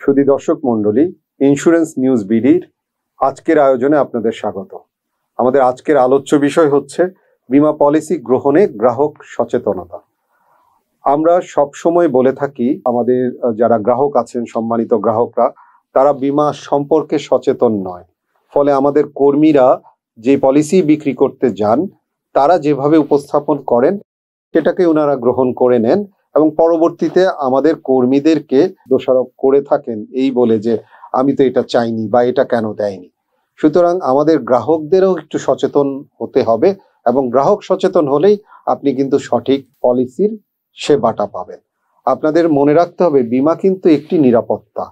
সুধী দর্শক মণ্ডলী, insurance news বিডির আজকের আয়োজনে আপনাদের স্বাগত। আমাদের আজকের আলোচ্য বিষয় হচ্ছে বীমা পলিসি গ্রহণে গ্রাহক সচেতনতা। আমরা সব সময় বলে থাকি আমাদের যারা গ্রাহক আছেন, সম্মানিত গ্রাহকরা, তারা বীমা সম্পর্কে সচেতন নয়। ফলে আমাদের কর্মীরা যে পলিসি বিক্রি করতে যান, তারা যেভাবে উপস্থাপন করেন সেটাকে ওনারা গ্রহণ করে নেন এবং পরবর্তীতে আমাদের কর্মীদেরকে দোষারোপ করে থাকেন এই বলে যে আমি তো এটা চাইনি বা এটা কেন দেয়নি। সুতরাং আমাদের গ্রাহকদেরও একটু সচেতন হতে হবে এবং গ্রাহক সচেতন হলেই আপনি কিন্তু সঠিক পলিসির সেবাটা পাবেন। আপনাদের মনে রাখতে হবে বীমা কিন্তু একটি নিরাপত্তা,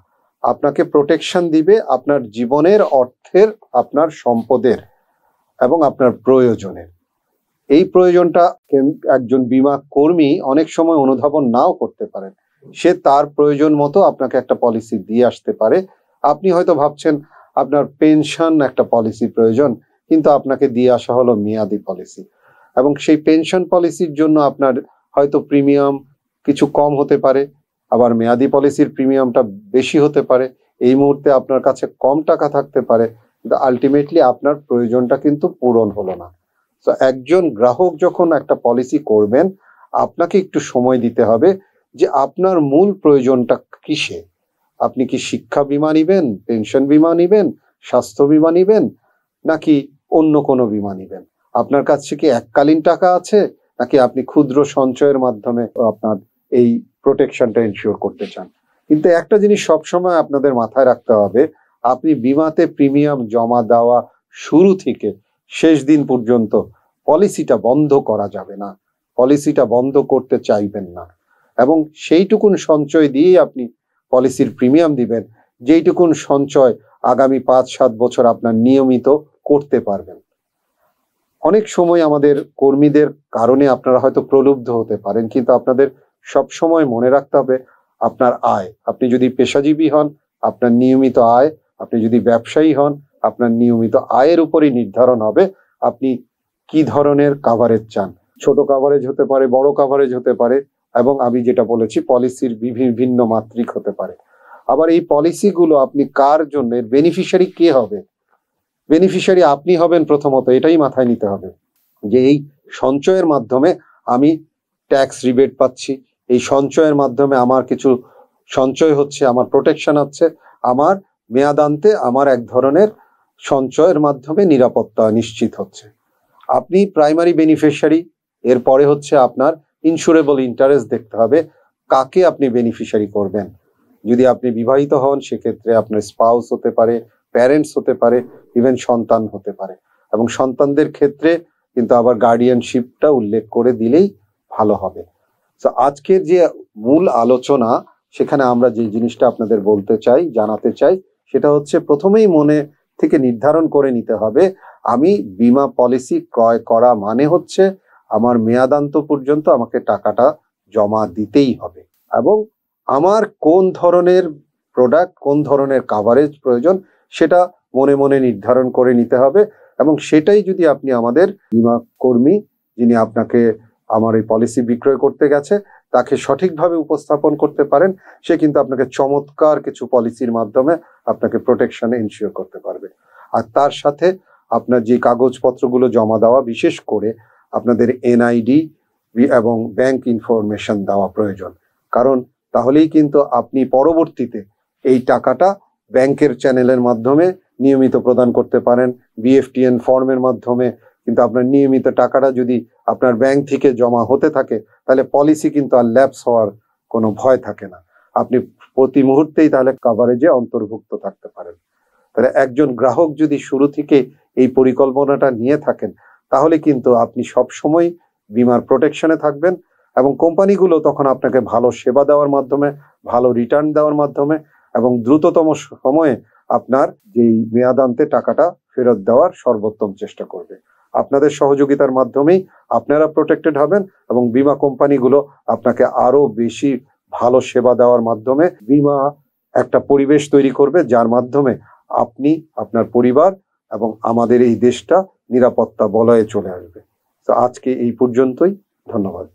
আপনাকে প্রোটেকশন দিবে আপনার জীবনের, অর্থের, আপনার সম্পদের এবং আপনার প্রয়োজনের। এই প্রয়োজনটা একজন বীমা কর্মী অনেক সময় অনুধাবন নাও করতে পারেন। সে তার প্রয়োজন মতো আপনাকে একটা পলিসি দিয়ে আসতে পারে। আপনি হয়তো ভাবছেন আপনার পেনশন একটা পলিসি প্রয়োজন, কিন্তু আপনাকে দিয়ে আসা হলো মেয়াদি পলিসি, এবং সেই পেনশন পলিসির জন্য আপনার হয়তো প্রিমিয়াম কিছু কম হতে পারে, আবার মেয়াদি পলিসির প্রিমিয়ামটা বেশি হতে পারে। এই মুহূর্তে আপনার কাছে কম টাকা থাকতে পারে, কিন্তু আলটিমেটলি আপনার প্রয়োজনটা কিন্তু পূরণ হলো না। তো একজন গ্রাহক যখন একটা পলিসি করবেন, আপনাকে একটু সময় দিতে হবে যে আপনার মূল প্রয়োজনটা কিসে। আপনি কি শিক্ষা বীমা নিবেন, পেনশন বীমা নিবেন, স্বাস্থ্য বীমা নিবেন, নাকি অন্য কোনো বীমা নিবেন? আপনার কাছে কি এককালীন টাকা আছে, নাকি আপনি ক্ষুদ্র সঞ্চয়ের মাধ্যমে আপনার এই প্রোটেকশনটা এনশিওর করতে চান? কিন্তু একটা জিনিস সবসময় আপনাদের মাথায় রাখতে হবে, আপনি বীমাতে প্রিমিয়াম জমা দেওয়া শুরু থেকে শেষ দিন পর্যন্ত পলিসিটা বন্ধ করা যাবে না, পলিসিটা বন্ধ করতে চাইবেন না, এবং সেইটুকুন সঞ্চয় দিয়েই আপনি পলিসির প্রিমিয়াম দিবেন যেইটুকুন সঞ্চয় আগামী 5-7 বছর আপনার নিয়মিত করতে পারবেন। অনেক সময় আমাদের কর্মীদের কারণে আপনারা হয়তো প্রলুব্ধ হতে পারেন, কিন্তু আপনাদের সব সময় মনে রাখতে হবে আপনার আয়। আপনি যদি পেশাজীবী হন, আপনার নিয়মিত আয়, আপনি যদি ব্যবসায়ী হন, আপনার নিয়মিত আয়ের উপরই নির্ধারণ হবে আপনি কি ধরনের কাভারেজ চান। ছোট কাভারেজ হতে পারে, বড় কাভারেজ হতে পারে, এবং আমি যেটা বলেছি পলিসির বিভিন্ন মাত্রিক হতে পারে। আবার এই পলিসিগুলো আপনি কার জন্য, বেনিফিশিয়ারি কে হবে? বেনিফিশিয়ারি আপনি হবেন প্রথমত, এটাই মাথায় নিতে হবে যে এই সঞ্চয়ের মাধ্যমে আমি ট্যাক্স রিবেট পাচ্ছি, এই সঞ্চয়ের মাধ্যমে আমার কিছু সঞ্চয় হচ্ছে, আমার প্রোটেকশন হচ্ছে, আমার মেয়াদান্তে আমার এক ধরনের সঞ্চয়ের মাধ্যমে নিরাপত্তা নিশ্চিত হচ্ছে। আপনি প্রাইমারি বেনিফিশিয়ারি, এরপরে হচ্ছে আপনার ইন্স্যুরেবল ইন্টারেস্ট দেখতে হবে কাকে আপনি বেনিফিশিয়ারি করবেন। যদি আপনি বিবাহিত হন সেক্ষেত্রে আপনার স্পাউস হতে পারে, প্যারেন্টস হতে পারে, ইভেন সন্তান হতে পারে, এবং সন্তানদের ক্ষেত্রে কিন্তু আবার গার্ডিয়ানশিপটা উল্লেখ করে দিলেই ভালো হবে। তো আজকের যে মূল আলোচনা, সেখানে আমরা যে জিনিসটা আপনাদের বলতে চাই, জানাতে চাই, সেটা হচ্ছে প্রথমেই মনে থেকে নির্ধারণ করে নিতে হবে আমি বীমা পলিসি ক্রয় করা মানে হচ্ছে আমার মেয়াদান্ত পর্যন্ত আমাকে টাকাটা জমা দিতেই হবে, এবং আমার কোন ধরনের প্রোডাক্ট, কোন ধরনের কাভারেজ প্রয়োজন সেটা মনে মনে নির্ধারণ করে নিতে হবে। এবং সেটাই যদি আপনি আমাদের বীমা কর্মী, যিনি আপনাকে আমার এই পলিসি বিক্রয় করতে গেছে, তাকে সঠিকভাবে উপস্থাপন করতে পারেন, সে কিন্তু আপনাকে চমৎকার কিছু পলিসির মাধ্যমে আপনাকে প্রোটেকশন এনশিওর করতে পারবে। আর তার সাথে আপনার যে কাগজপত্রগুলো জমা দেওয়া, বিশেষ করে আপনাদের এনআইডি এবং ব্যাংক ইনফরমেশন দেওয়া প্রয়োজন, কারণ তাহলেই কিন্তু আপনি পরবর্তীতে এই টাকাটা ব্যাংকের চ্যানেলের মাধ্যমে নিয়মিত প্রদান করতে পারেন। বিএফটিএন ফর্মের মাধ্যমে কিন্তু আপনার নিয়মিত টাকাটা যদি আপনার ব্যাংক থেকে জমা হতে থাকে, তাহলে পলিসি কিন্তু আর ল্যাপস হওয়ার কোনো ভয় থাকে না। আপনি প্রতি মুহূর্তেই তাহলে কাভারেজে অন্তর্ভুক্ত থাকতে পারেন। তাহলে একজন গ্রাহক যদি শুরু থেকে এই পরিকল্পনাটা নিয়ে থাকেন, তাহলে কিন্তু আপনি সব সময় বীমার প্রোটেকশনে থাকবেন, এবং কোম্পানিগুলো তখন আপনাকে ভালো সেবা দেওয়ার মাধ্যমে, ভালো রিটার্ন দেওয়ার মাধ্যমে এবং দ্রুততম সময়ে আপনার যেই মেয়াদান্তে টাকাটা ফেরত দেওয়ার সর্বোত্তম চেষ্টা করবে। আপনাদের সহযোগিতার মাধ্যমেই আপনারা প্রোটেক্টেড হবেন, এবং বীমা কোম্পানিগুলো আপনাকে আরো বেশি ভালো সেবা দেওয়ার মাধ্যমে বীমা একটা পরিবেশ তৈরি করবে, যার মাধ্যমে আপনি, আপনার পরিবার এবং আমাদের এই দেশটা নিরাপত্তা বলয়ে চলে আসবে। তো আজকে এই পর্যন্তই, ধন্যবাদ।